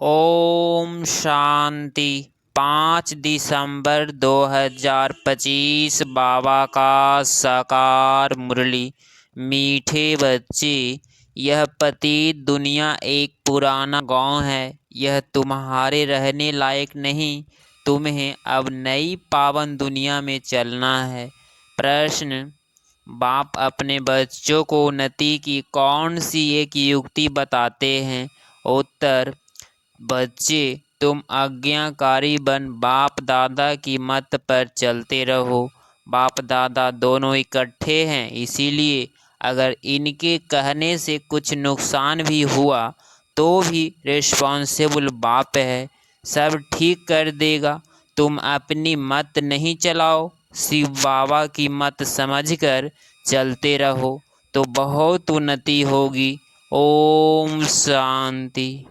ओम शांति। 5 दिसंबर 2025 बाबा का साकार मुरली। मीठे बच्चे, यह पतित दुनिया एक पुराना गांव है। यह तुम्हारे रहने लायक नहीं। तुम्हें अब नई पावन दुनिया में चलना है। प्रश्न: बाप अपने बच्चों को उन्नति की कौन सी एक युक्ति बताते हैं? उत्तर: बच्चे, तुम आज्ञाकारी बन बाप दादा की मत पर चलते रहो। बाप दादा दोनों इकट्ठे हैं, इसीलिए अगर इनके कहने से कुछ नुकसान भी हुआ तो भी रिस्पॉन्सिबल बाप है, सब ठीक कर देगा। तुम अपनी मत नहीं चलाओ, शिव बाबा की मत समझकर चलते रहो तो बहुत उन्नति होगी। ओम शांति।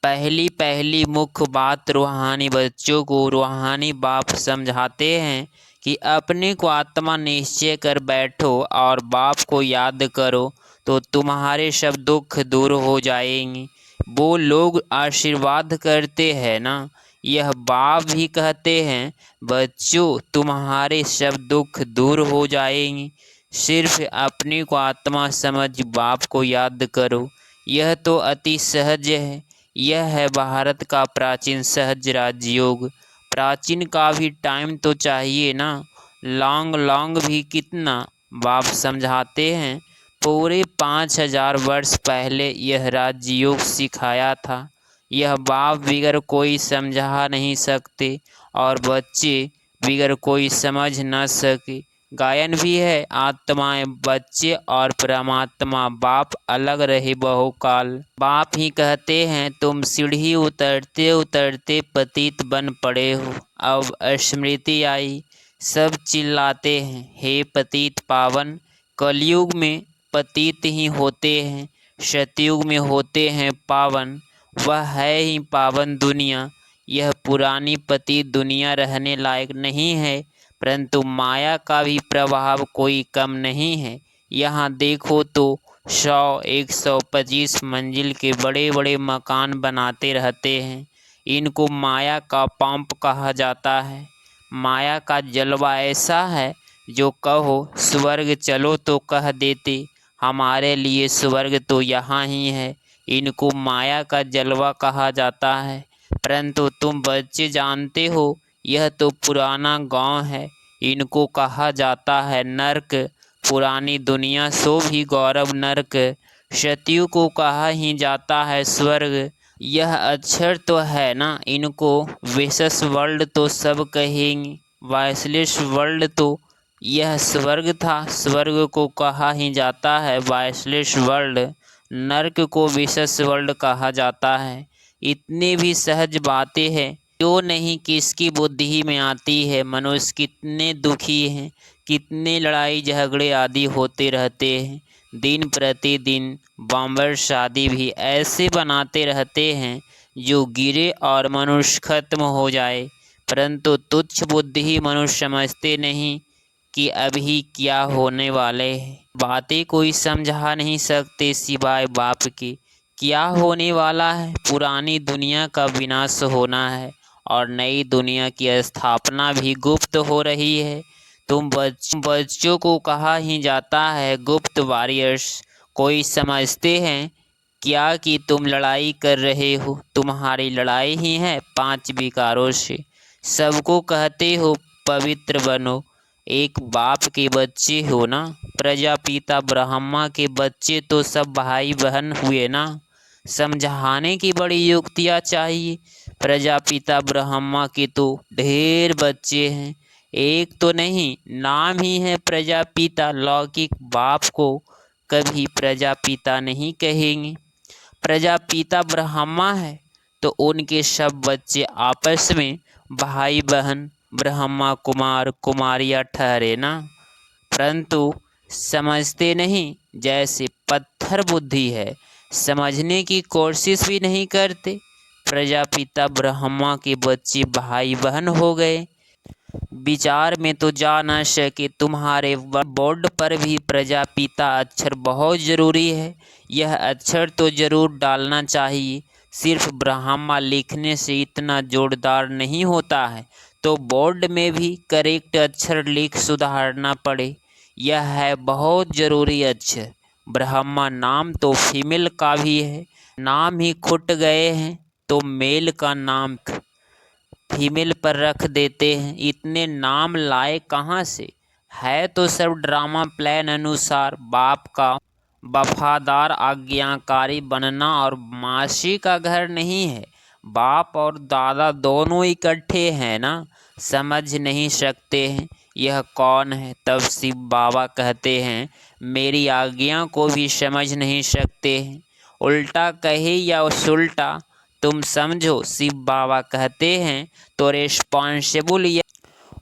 पहली पहली मुख्य बात, रूहानी बच्चों को रूहानी बाप समझाते हैं कि अपने को आत्मा निश्चय कर बैठो और बाप को याद करो तो तुम्हारे सब दुख दूर हो जाएंगे। वो लोग आशीर्वाद करते हैं ना, यह बाप भी कहते हैं बच्चों तुम्हारे सब दुख दूर हो जाएंगे। सिर्फ अपने को आत्मा समझ बाप को याद करो। यह तो अति सहज है। यह है भारत का प्राचीन सहज राजयोग। प्राचीन का भी टाइम तो चाहिए ना, लॉन्ग भी कितना। बाप समझाते हैं पूरे 5000 वर्ष पहले यह राजयोग सिखाया था। यह बाप बिगर कोई समझा नहीं सकते और बच्चे बिगर कोई समझ न सके। गायन भी है, आत्माएं बच्चे और परमात्मा बाप अलग रहे बहुकाल। बाप ही कहते हैं तुम सीढ़ी उतरते उतरते पतित बन पड़े हो, अब स्मृति आई। सब चिल्लाते हैं हे पतित पावन। कलयुग में पतित ही होते हैं, सतयुग में होते हैं पावन। वह है ही पावन दुनिया। यह पुरानी पतित दुनिया रहने लायक नहीं है, परंतु माया का भी प्रभाव कोई कम नहीं है। यहाँ देखो तो 100-125 मंजिल के बड़े बड़े मकान बनाते रहते हैं। इनको माया का पंप कहा जाता है। माया का जलवा ऐसा है जो कहो स्वर्ग चलो तो कह देते, हमारे लिए स्वर्ग तो यहाँ ही है। इनको माया का जलवा कहा जाता है, परंतु तुम बच्चे जानते हो यह तो पुराना गांव है। इनको कहा जाता है नरक। पुरानी दुनिया सो भी गौरव नरक। सतयुग को कहा ही जाता है स्वर्ग। यह अक्षर तो है ना, इनको विशेष वर्ल्ड तो सब कहेंगे। वाइसलेस वर्ल्ड तो यह स्वर्ग था, स्वर्ग को कहा ही जाता है वाइसलेस वर्ल्ड। नरक को विशेष वर्ल्ड कहा जाता है। इतनी भी सहज बातें हैं क्यों नहीं किसकी बुद्धि में आती है। मनुष्य कितने दुखी हैं, कितने लड़ाई झगड़े आदि होते रहते हैं। दिन प्रतिदिन बॉम्बर शादी भी ऐसे बनाते रहते हैं जो गिरे और मनुष्य खत्म हो जाए, परंतु तुच्छ बुद्धि मनुष्य समझते नहीं कि अभी क्या होने वाले हैं। बातें कोई समझा नहीं सकते सिवाय बाप के। क्या होने वाला है? पुरानी दुनिया का विनाश होना है और नई दुनिया की स्थापना भी गुप्त हो रही है। तुम बच्चों को कहा ही जाता है गुप्त वॉरियर्स। कोई समझते हैं क्या कि तुम लड़ाई कर रहे हो? तुम्हारी लड़ाई ही है 5 विकारों से। सबको कहते हो पवित्र बनो। एक बाप के बच्चे हो ना, प्रजापिता ब्रह्मा के बच्चे तो सब भाई बहन हुए ना। समझाने की बड़ी युक्तियाँ चाहिए। प्रजापिता ब्रह्मा के तो ढेर बच्चे हैं, एक तो नहीं, नाम ही है प्रजापिता। लौकिक बाप को कभी प्रजापिता नहीं कहेंगे। प्रजापिता ब्रह्मा है तो उनके सब बच्चे आपस में भाई बहन ब्रह्मा कुमार कुमारियाँ ठहरे ना, परंतु समझते नहीं। जैसे पत्थर बुद्धि है, समझने की कोशिश भी नहीं करते। प्रजापिता ब्रह्मा के बच्चे भाई बहन हो गए, विचार में तो जा न सके। तुम्हारे बोर्ड पर भी प्रजापिता अक्षर बहुत ज़रूरी है, यह अक्षर तो ज़रूर डालना चाहिए। सिर्फ ब्रह्मा लिखने से इतना जोरदार नहीं होता है, तो बोर्ड में भी करेक्ट अक्षर लिख सुधारना पड़े। यह है बहुत ज़रूरी अक्षर। ब्रह्मा नाम तो फीमेल का भी है, नाम ही खुट गए हैं तो मेल का नाम फीमेल पर रख देते हैं। इतने नाम लाए कहाँ से? है तो सब ड्रामा प्लान अनुसार बाप का वफादार आज्ञाकारी बनना, और मासी का घर नहीं है। बाप और दादा दोनों इकट्ठे हैं ना, समझ नहीं सकते हैं यह कौन है। तब शिव बाबा कहते हैं मेरी आज्ञा को भी समझ नहीं सकते हैं। उल्टा कहे या सुल्टा तुम समझो। शिव बाबा कहते हैं तो रिस्पॉन्सिबल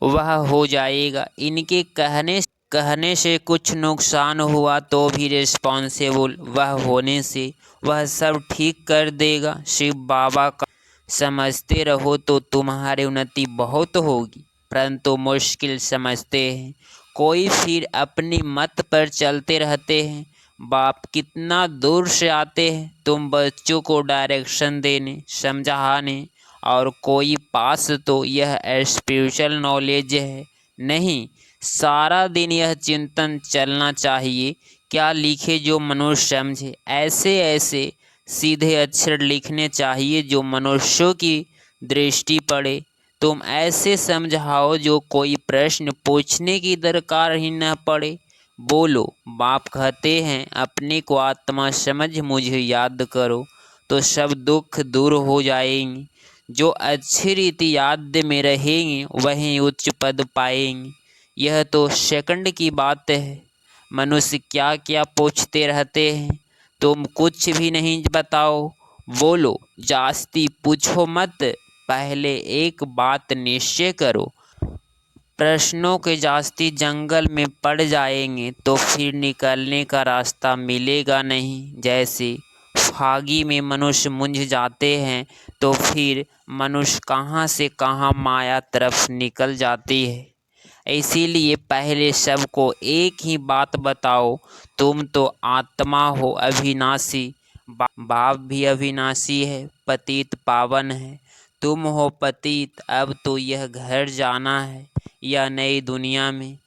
वह हो जाएगा। इनके कहने से कुछ नुकसान हुआ तो भी रिस्पॉन्सिबल वह होने से वह सब ठीक कर देगा। शिव बाबा का समझते रहो तो तुम्हारी उन्नति बहुत होगी, परंतु मुश्किल समझते हैं कोई फिर अपनी मत पर चलते रहते हैं। बाप कितना दूर से आते हैं तुम बच्चों को डायरेक्शन देने समझाने, और कोई पास तो यह स्पिरिचुअल नॉलेज है नहीं। सारा दिन यह चिंतन चलना चाहिए क्या लिखे जो मनुष्य समझे। ऐसे ऐसे सीधे अक्षर लिखने चाहिए जो मनुष्यों की दृष्टि पड़े। तुम ऐसे समझाओ जो कोई प्रश्न पूछने की दरकार ही न पड़े। बोलो। बाप कहते हैं अपने को आत्मा समझ मुझे याद करो तो सब दुख दूर हो जाएंगे। जो अच्छी रीति याद में रहेंगे वहीं उच्च पद पाएंगे। यह तो सेकंड की बात है। मनुष्य क्या क्या पूछते रहते हैं, तुम कुछ भी नहीं बताओ। बोलो। जास्ती पूछो मत, पहले एक बात निश्चय करो। प्रश्नों के जास्ती जंगल में पड़ जाएंगे तो फिर निकलने का रास्ता मिलेगा नहीं। जैसे फागी में मनुष्य मुंझ जाते हैं तो फिर मनुष्य कहाँ से कहाँ माया तरफ निकल जाती है। इसीलिए पहले सबको एक ही बात बताओ, तुम तो आत्मा हो अविनाशी, बाप भी अविनाशी है, पतित पावन है। तुम हो पतित, अब तो यह घर जाना है या नई दुनिया में।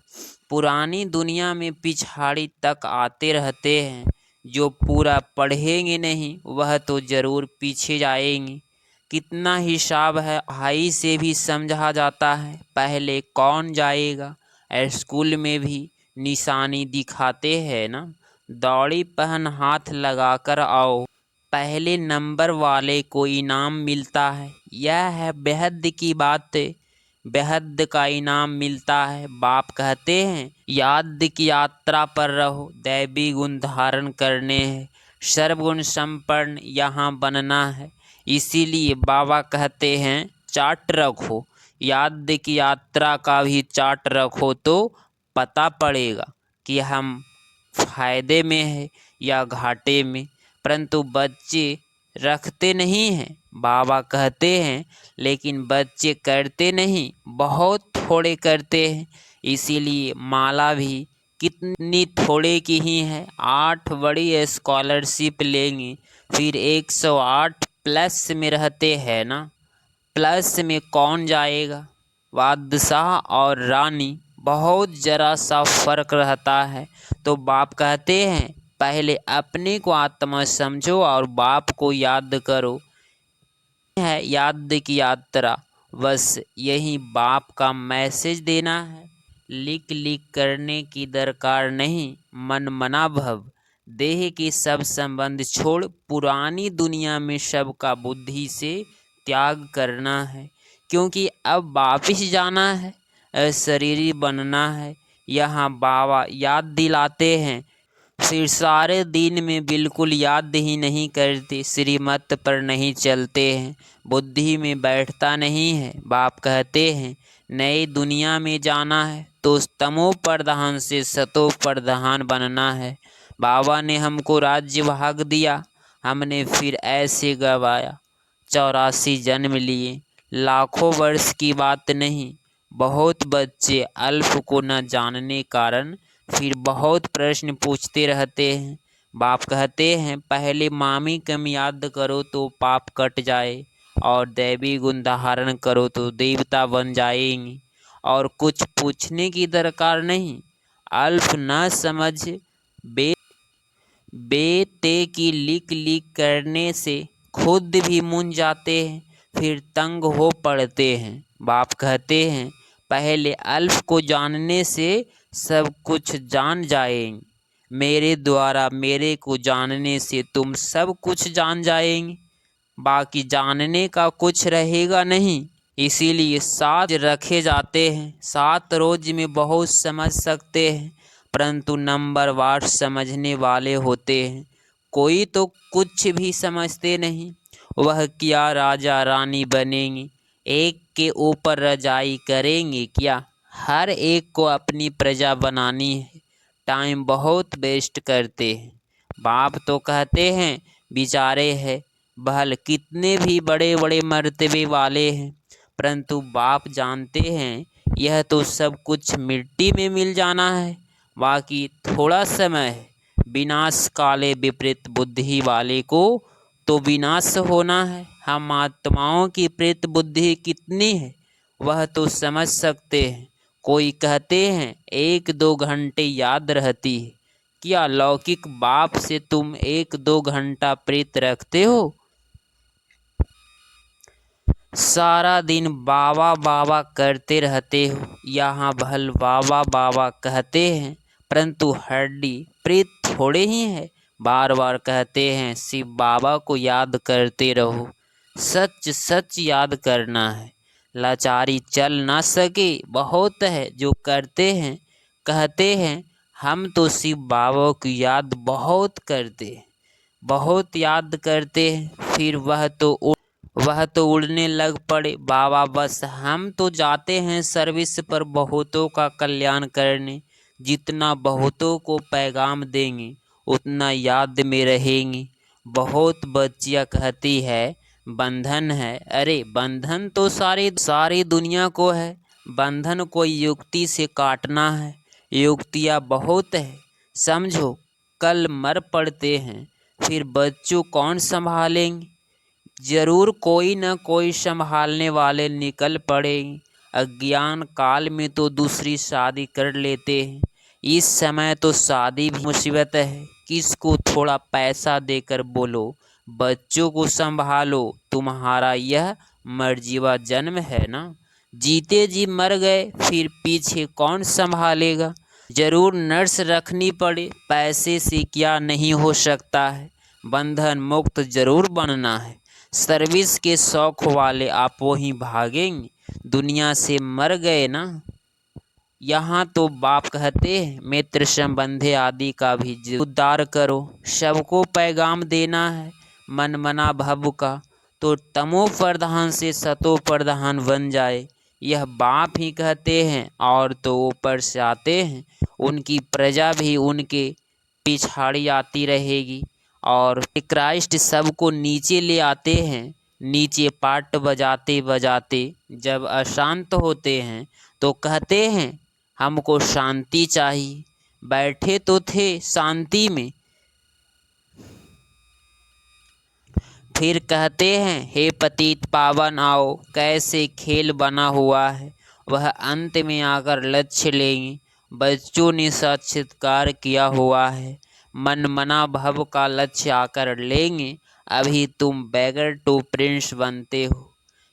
पुरानी दुनिया में पिछाड़ी तक आते रहते हैं। जो पूरा पढ़ेंगे नहीं वह तो ज़रूर पीछे जाएंगे। कितना हिसाब है हाई से भी समझा जाता है। पहले कौन जाएगा? स्कूल में भी निशानी दिखाते हैं ना, दौड़ी पहन हाथ लगाकर आओ, पहले नंबर वाले को इनाम मिलता है। यह है बेहद की बात, बेहद का इनाम मिलता है। बाप कहते हैं याद की यात्रा पर रहो, दैवी गुण धारण करने हैं, सर्वगुण संपन्न यहाँ बनना है। इसीलिए बाबा कहते हैं चार्ट रखो, याद की यात्रा का भी चार्ट रखो तो पता पड़ेगा कि हम फायदे में है या घाटे में। परंतु बच्चे रखते नहीं हैं। बाबा कहते हैं लेकिन बच्चे करते नहीं, बहुत थोड़े करते हैं। इसीलिए माला भी कितनी थोड़े की ही है। 8 बड़ी स्कॉलरशिप लेंगे फिर 108 प्लस में रहते हैं ना। प्लस में कौन जाएगा? बादशाह और रानी, बहुत ज़रा सा फर्क रहता है। तो बाप कहते हैं पहले अपने को आत्मा समझो और बाप को याद करो। है याद की यात्रा, बस यही बाप का मैसेज देना है। लिख लिख करने की दरकार नहीं। मन मना भव, देह के सब संबंध छोड़ पुरानी दुनिया में सबका बुद्धि से त्याग करना है। क्योंकि अब वापिस जाना है, शरीरी बनना है। यहाँ बाबा याद दिलाते हैं फिर सारे दिन में बिल्कुल याद ही नहीं करते, श्रीमत पर नहीं चलते हैं, बुद्धि में बैठता नहीं है। बाप कहते हैं नई दुनिया में जाना है तो तमो प्रधान से सतो प्रधान बनना है। बाबा ने हमको राज्य भाग दिया, हमने फिर ऐसे गवाया। 84 जन्म लिए, लाखों वर्ष की बात नहीं। बहुत बच्चे अल्प को न जानने कारण फिर बहुत प्रश्न पूछते रहते हैं। बाप कहते हैं पहले मामी कम याद करो तो पाप कट जाए, और दैवी गुण धारण करो तो देवता बन जाएंगे। और कुछ पूछने की दरकार नहीं। अल्प न समझ बेते की लिक लिक करने से खुद भी मुन जाते हैं, फिर तंग हो पड़ते हैं। बाप कहते हैं पहले अल्प को जानने से सब कुछ जान जाएंगे, मेरे द्वारा मेरे को जानने से तुम सब कुछ जान जाएंगे, बाकी जानने का कुछ रहेगा नहीं। इसीलिए 7 रखे जाते हैं। 7 रोज में बहुत समझ सकते हैं, परंतु नंबरवार समझने वाले होते हैं। कोई तो कुछ भी समझते नहीं। वह क्या राजा रानी बनेंगे, एक के ऊपर रजाई करेंगे क्या? हर एक को अपनी प्रजा बनानी है। टाइम बहुत वेस्ट करते हैं। बाप तो कहते हैं बेचारे हैं, भल कितने भी बड़े बड़े मर्तबे वाले हैं, परंतु बाप जानते हैं यह तो सब कुछ मिट्टी में मिल जाना है, बाकी थोड़ा समय है। विनाश काले विपरीत बुद्धि वाले को तो विनाश होना है। हम आत्माओं की प्रेत बुद्धि कितनी है वह तो समझ सकते हैं। कोई कहते हैं 1-2 घंटे याद रहती है। क्या लौकिक बाप से तुम 1-2 घंटा प्रेत रखते हो? सारा दिन बाबा बाबा करते रहते हो। यहाँ भल बाबा बाबा कहते हैं, परंतु हड्डी प्रेत थोड़े ही है। बार बार कहते हैं शिव बाबा को याद करते रहो। सच सच याद करना है। लाचारी चल ना सके बहुत है जो करते हैं। कहते हैं हम तो शिव बाबा की याद बहुत करते हैं, बहुत याद करते हैं। फिर वह तो उड़ने लग पड़े। बाबा बस हम तो जाते हैं सर्विस पर बहुतों का कल्याण करने। जितना बहुतों को पैगाम देंगे उतना याद में रहेंगे। बहुत बच्चियाँ कहती है बंधन है। अरे बंधन तो सारी दुनिया को है। बंधन को युक्ति से काटना है। युक्तियाँ बहुत है, समझो। कल मर पड़ते हैं, फिर बच्चों कौन संभालेंगे? जरूर कोई न कोई संभालने वाले निकल पड़ेंगे। अज्ञान काल में तो दूसरी शादी कर लेते हैं। इस समय तो शादी भी मुसीबत है। किसको थोड़ा पैसा देकर बोलो बच्चों को संभालो, तुम्हारा यह मर्जीवा जन्म है ना। जीते जी मर गए, फिर पीछे कौन संभालेगा? जरूर नर्स रखनी पड़े। पैसे से क्या नहीं हो सकता है। बंधन मुक्त जरूर बनना है। सर्विस के शौक वाले आप वहीं भागेंगे। दुनिया से मर गए ना। यहाँ तो बाप कहते हैं मित्र संबंधी आदि का भी उद्धार करो। सबको पैगाम देना है। मन मना भव का तो तमो प्रधान से सतो प्रधान बन जाए। यह बाप ही कहते हैं। और तो ऊपर से आते हैं, उनकी प्रजा भी उनके पिछाड़ी आती रहेगी। और क्राइस्ट सबको नीचे ले आते हैं। नीचे पाट बजाते बजाते जब अशांत होते हैं तो कहते हैं हमको शांति चाहिए। बैठे तो थे शांति में, फिर कहते हैं हे पतित पावन आओ। कैसे खेल बना हुआ है, वह अंत में आकर लक्ष्य लेंगे। बच्चों ने साक्षात्कार किया हुआ है। मन मना भव का लक्ष्य आकर लेंगे। अभी तुम बैगर टू प्रिंस बनते हो।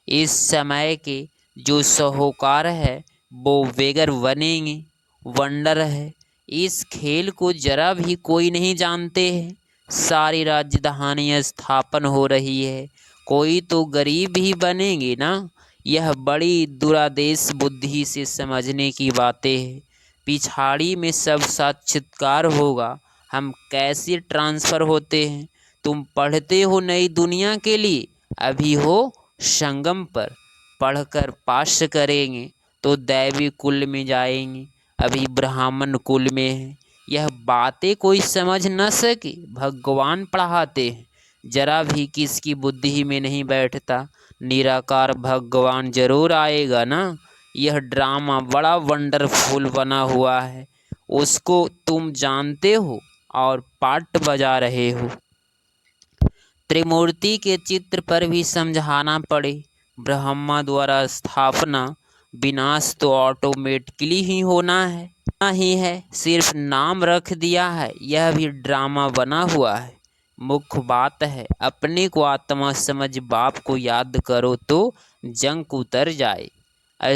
इस समय के जो साहूकार है वो बेगर बनेंगे। वंडर है। इस खेल को जरा भी कोई नहीं जानते हैं। सारी राजधानी स्थापन हो रही है, कोई तो गरीब ही बनेंगे ना। यह बड़ी दुरादेश बुद्धि से समझने की बातें हैं। पिछाड़ी में सब साक्षात्कार होगा। हम कैसे ट्रांसफ़र होते हैं? तुम पढ़ते हो नई दुनिया के लिए, अभी हो संगम पर। पढ़कर पास करेंगे तो दैवी कुल में जाएंगे। अभी ब्राह्मण कुल में है। यह बातें कोई समझ न सके। भगवान पढ़ाते हैं, जरा भी किसकी बुद्धि में नहीं बैठता। निराकार भगवान जरूर आएगा ना। यह ड्रामा बड़ा वंडरफुल बना हुआ है, उसको तुम जानते हो। और पाट बजा रहे हो। त्रिमूर्ति के चित्र पर भी समझाना पड़े। ब्रह्मा द्वारा स्थापना, विनाश तो ऑटोमेटिकली ही होना है ही है, सिर्फ नाम रख दिया है, यह भी ड्रामा बना हुआ है। मुख्य बात है अपने को आत्मा समझ बाप को याद करो तो जंग उतर जाए।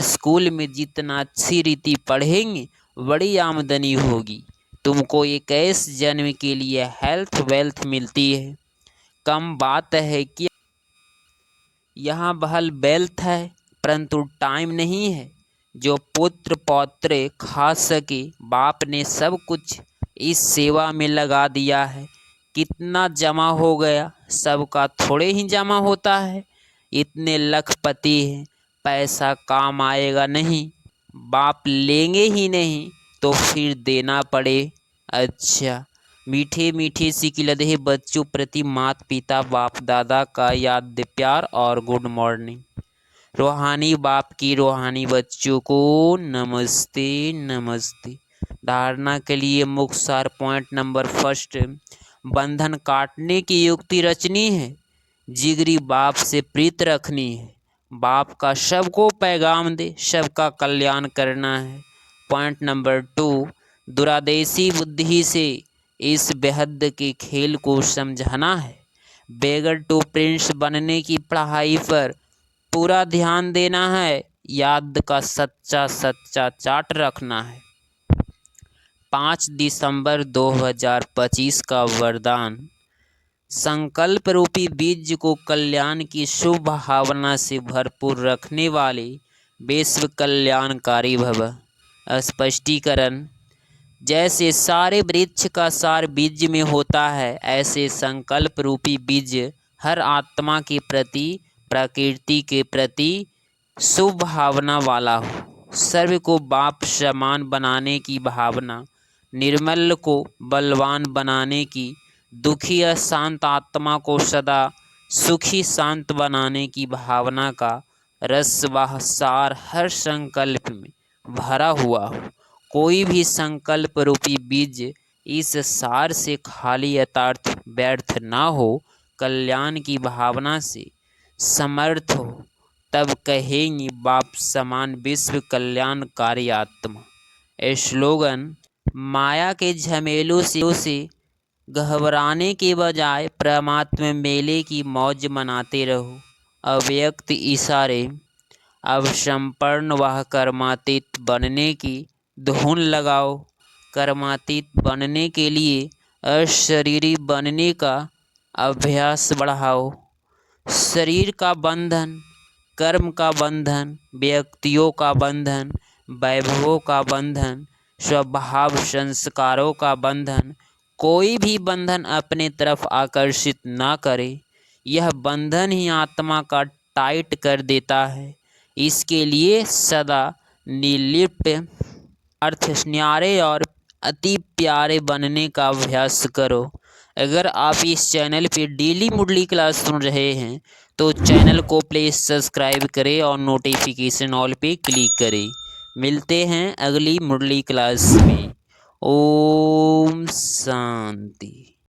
स्कूल में जितना अच्छी रीति पढ़ेंगे बड़ी आमदनी होगी। तुमको 21 जन्म के लिए हेल्थ वेल्थ मिलती है। कम बात है कि यहाँ बहल वेल्थ है परंतु टाइम नहीं है जो पुत्र पौत्रे खा सके। बाप ने सब कुछ इस सेवा में लगा दिया है। कितना जमा हो गया, सबका थोड़े ही जमा होता है। इतने लखपति हैं, पैसा काम आएगा नहीं, बाप लेंगे ही नहीं तो फिर देना पड़े। अच्छा, मीठे मीठे सिकिलधे बच्चों प्रति माता पिता बाप दादा का याद प्यार और गुड मॉर्निंग। रूहानी बाप की रूहानी बच्चों को नमस्ते नमस्ते। धारणा के लिए मुख्य सार पॉइंट नंबर फर्स्ट, बंधन काटने की युक्ति रचनी है, जिगरी बाप से प्रीत रखनी है, बाप का सबको पैगाम दे, सबका कल्याण करना है। पॉइंट नंबर 2, दुरादेशी बुद्धि से इस बेहद के खेल को समझाना है। बेगर टू प्रिंस बनने की पढ़ाई पर पूरा ध्यान देना है, याद का सच्चा सच्चा चार्ट रखना है। 5 दिसंबर 2025 का वरदान, संकल्प रूपी बीज को कल्याण की शुभ भावना से भरपूर रखने वाले विश्व कल्याणकारी भव। स्पष्टीकरण, जैसे सारे वृक्ष का सार बीज में होता है, ऐसे संकल्प रूपी बीज हर आत्मा के प्रति, प्रकृति के प्रति शुभ भावना वाला हो। सर्व को बाप समान बनाने की भावना, निर्मल को बलवान बनाने की, दुखी अशांत आत्मा को सदा सुखी शांत बनाने की भावना का रस व सार हर संकल्प में भरा हुआ हो। कोई भी संकल्प रूपी बीज इस सार से खाली यथार्थ व्यर्थ ना हो, कल्याण की भावना से समर्थ हो, तब कहेंगे बाप समान विश्व कल्याणकारी आत्मा। स्लोगन, माया के झमेलों से घबराने के बजाय परमात्मा मेले की मौज मनाते रहो। अव्यक्त इशारे, अब संपन्न व कर्मातीत बनने की धुन लगाओ। कर्मातीत बनने के लिए अशरीरी बनने का अभ्यास बढ़ाओ। शरीर का बंधन, कर्म का बंधन, व्यक्तियों का बंधन, वैभवों का बंधन, स्वभाव संस्कारों का बंधन, कोई भी बंधन अपने तरफ आकर्षित ना करे। यह बंधन ही आत्मा का टाइट कर देता है। इसके लिए सदा निर्लिप्त, अर्थ न्यारे और अति प्यारे बनने का अभ्यास करो। अगर आप इस चैनल पे डेली मुरली क्लास सुन रहे हैं तो चैनल को प्लीज़ सब्सक्राइब करें और नोटिफिकेशन ऑल पे क्लिक करें। मिलते हैं अगली मुरली क्लास में। ओम शांति।